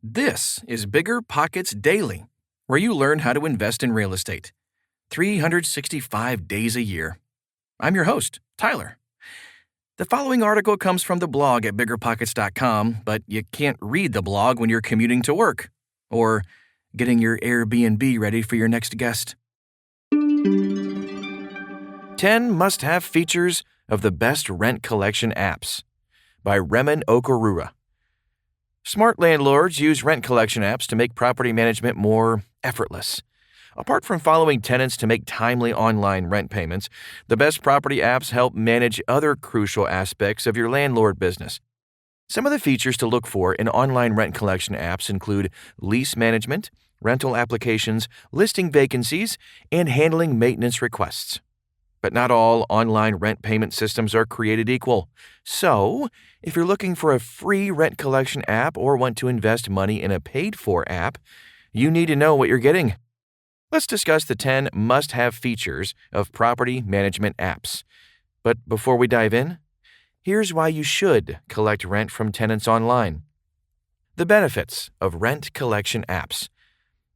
This is BiggerPockets Daily, where you learn how to invest in real estate 365 days a year. I'm your host, Tyler. The following article comes from the blog at BiggerPockets.com, but you can't read the blog when you're commuting to work or getting your Airbnb ready for your next guest. 10 Must-Have Features of the Best Rent Collection Apps by Remen Okorura. Smart landlords use rent collection apps to make property management more effortless. Apart from following tenants to make timely online rent payments, the best property apps help manage other crucial aspects of your landlord business. Some of the features to look for in online rent collection apps include lease management, rental applications, listing vacancies, and handling maintenance requests. But not all online rent payment systems are created equal. So, if you're looking for a free rent collection app or want to invest money in a paid-for app, you need to know what you're getting. Let's discuss the 10 must-have features of property management apps. But before we dive in, here's why you should collect rent from tenants online. The benefits of rent collection apps.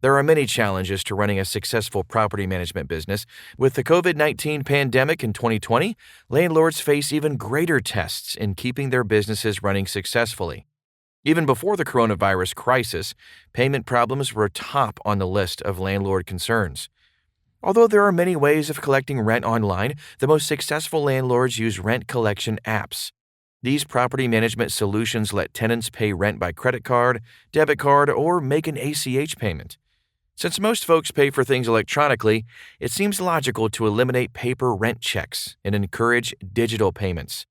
There are many challenges to running a successful property management business. With the COVID-19 pandemic in 2020, landlords face even greater tests in keeping their businesses running successfully. Even before the coronavirus crisis, payment problems were top on the list of landlord concerns. Although there are many ways of collecting rent online, the most successful landlords use rent collection apps. These property management solutions let tenants pay rent by credit card, debit card, or make an ACH payment. Since most folks pay for things electronically, it seems logical to eliminate paper rent checks and encourage digital payments.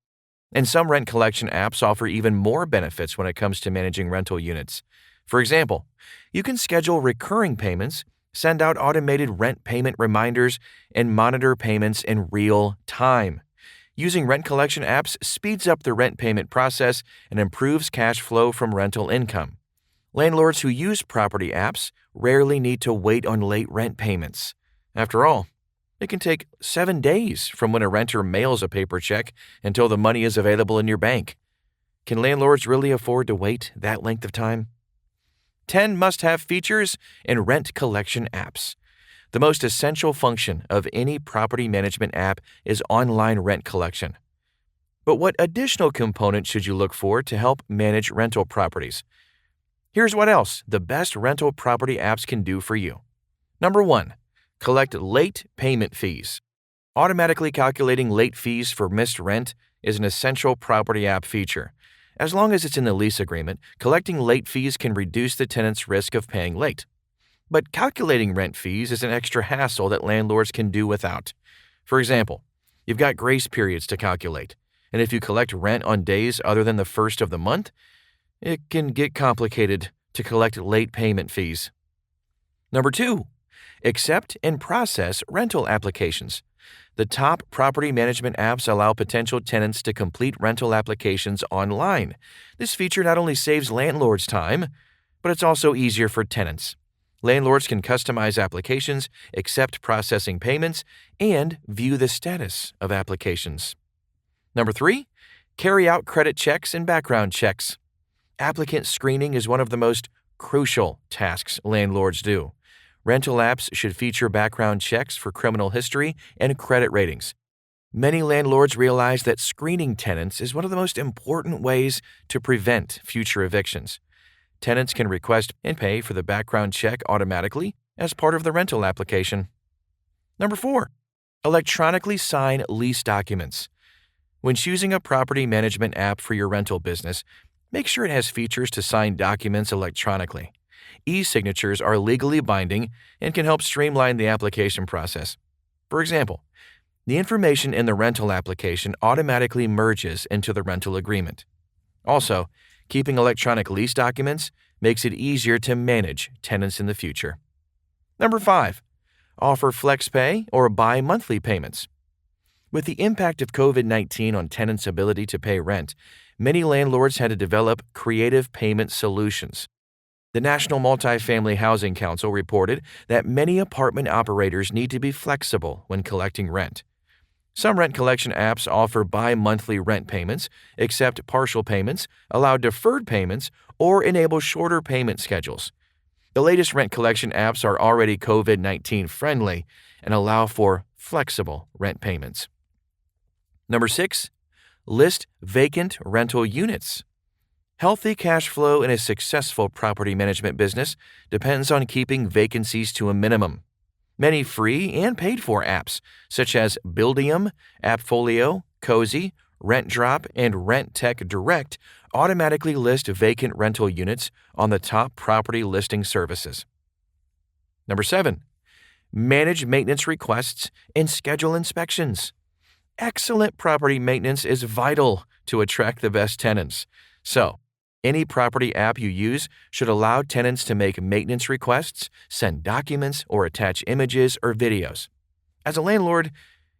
And some rent collection apps offer even more benefits when it comes to managing rental units. For example, you can schedule recurring payments, send out automated rent payment reminders, and monitor payments in real time. Using rent collection apps speeds up the rent payment process and improves cash flow from rental income. Landlords who use property apps rarely need to wait on late rent payments. After all, it can take 7 days from when a renter mails a paper check until the money is available in your bank. Can landlords really afford to wait that length of time? 10 must-have features in rent collection apps. The most essential function of any property management app is online rent collection. But what additional components should you look for to help manage rental properties? Here's what else the best rental property apps can do for you. Number 1. Collect late payment fees. Automatically calculating late fees for missed rent is an essential property app feature. As long as it's in the lease agreement, collecting late fees can reduce the tenant's risk of paying late. But calculating rent fees is an extra hassle that landlords can do without. For example, you've got grace periods to calculate, and if you collect rent on days other than the first of the month, it can get complicated to collect late payment fees. Number 2. Accept and process rental applications. The top property management apps allow potential tenants to complete rental applications online. This feature not only saves landlords time, but it's also easier for tenants. Landlords can customize applications, accept processing payments, and view the status of applications. Number 3. Carry out credit checks and background checks. Applicant screening is one of the most crucial tasks landlords do. Rental apps should feature background checks for criminal history and credit ratings. Many landlords realize that screening tenants is one of the most important ways to prevent future evictions. Tenants can request and pay for the background check automatically as part of the rental application. Number 4. Electronically sign lease documents. When choosing a property management app for your rental business, make sure it has features to sign documents electronically. E-signatures are legally binding and can help streamline the application process. For example, the information in the rental application automatically merges into the rental agreement. Also, keeping electronic lease documents makes it easier to manage tenants in the future. Number 5. Offer FlexPay or bi-monthly payments. With the impact of COVID-19 on tenants' ability to pay rent, many landlords had to develop creative payment solutions. The National Multifamily Housing Council reported that many apartment operators need to be flexible when collecting rent. Some rent collection apps offer bi-monthly rent payments, accept partial payments, allow deferred payments, or enable shorter payment schedules. The latest rent collection apps are already COVID-19 friendly and allow for flexible rent payments. Number 6. List vacant rental units. Healthy cash flow in a successful property management business depends on keeping vacancies to a minimum. Many free and paid-for apps, such as Buildium, Appfolio, Cozy, RentDrop, and Rent Tech Direct, automatically list vacant rental units on the top property listing services. Number 7. Manage maintenance requests and schedule inspections. Excellent property maintenance is vital to attract the best tenants. So, any property app you use should allow tenants to make maintenance requests, send documents, or attach images or videos. As a landlord,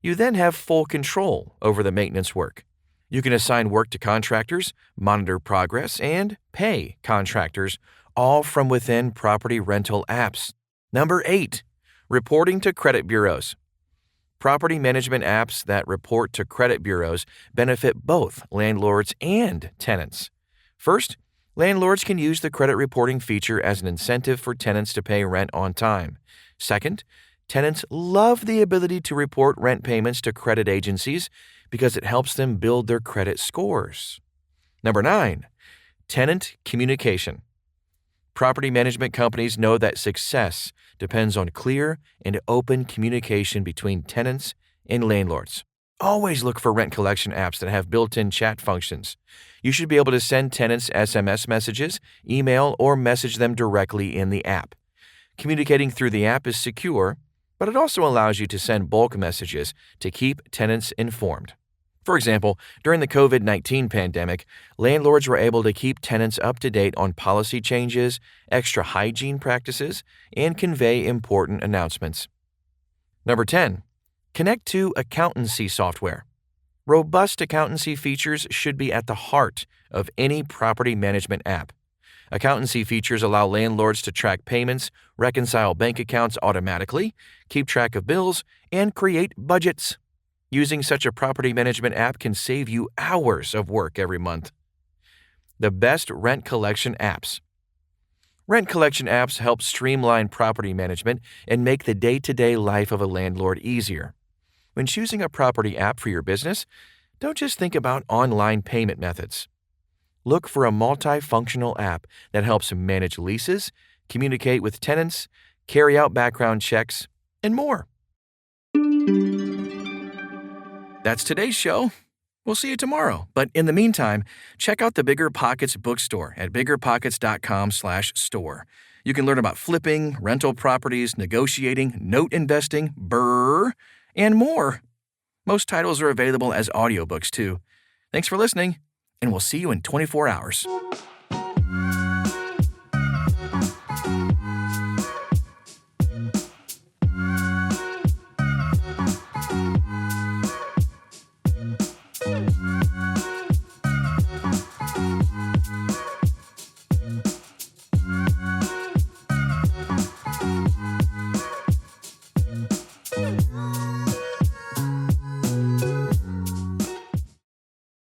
you then have full control over the maintenance work. You can assign work to contractors, monitor progress, and pay contractors, all from within property rental apps. Number 8. Reporting to credit bureaus. Property management apps that report to credit bureaus benefit both landlords and tenants. First, landlords can use the credit reporting feature as an incentive for tenants to pay rent on time. Second, tenants love the ability to report rent payments to credit agencies because it helps them build their credit scores. Number 9. Tenant communication. Property management companies know that success depends on clear and open communication between tenants and landlords. Always look for rent collection apps that have built-in chat functions. You should be able to send tenants SMS messages, email, or message them directly in the app. Communicating through the app is secure, but it also allows you to send bulk messages to keep tenants informed. For example, during the COVID-19 pandemic, landlords were able to keep tenants up to date on policy changes, extra hygiene practices, and convey important announcements. Number 10. Connect to accountancy software. Robust accountancy features should be at the heart of any property management app. Accountancy features allow landlords to track payments, reconcile bank accounts automatically, keep track of bills, and create budgets. Using such a property management app can save you hours of work every month. The best rent collection apps. Rent collection apps help streamline property management and make the day-to-day life of a landlord easier. When choosing a property app for your business, don't just think about online payment methods. Look for a multifunctional app that helps manage leases, communicate with tenants, carry out background checks, and more. That's today's show. We'll see you tomorrow. But in the meantime, check out the BiggerPockets bookstore at biggerpockets.com/store. You can learn about flipping, rental properties, negotiating, note investing, and more. Most titles are available as audiobooks too. Thanks for listening, and we'll see you in 24 hours.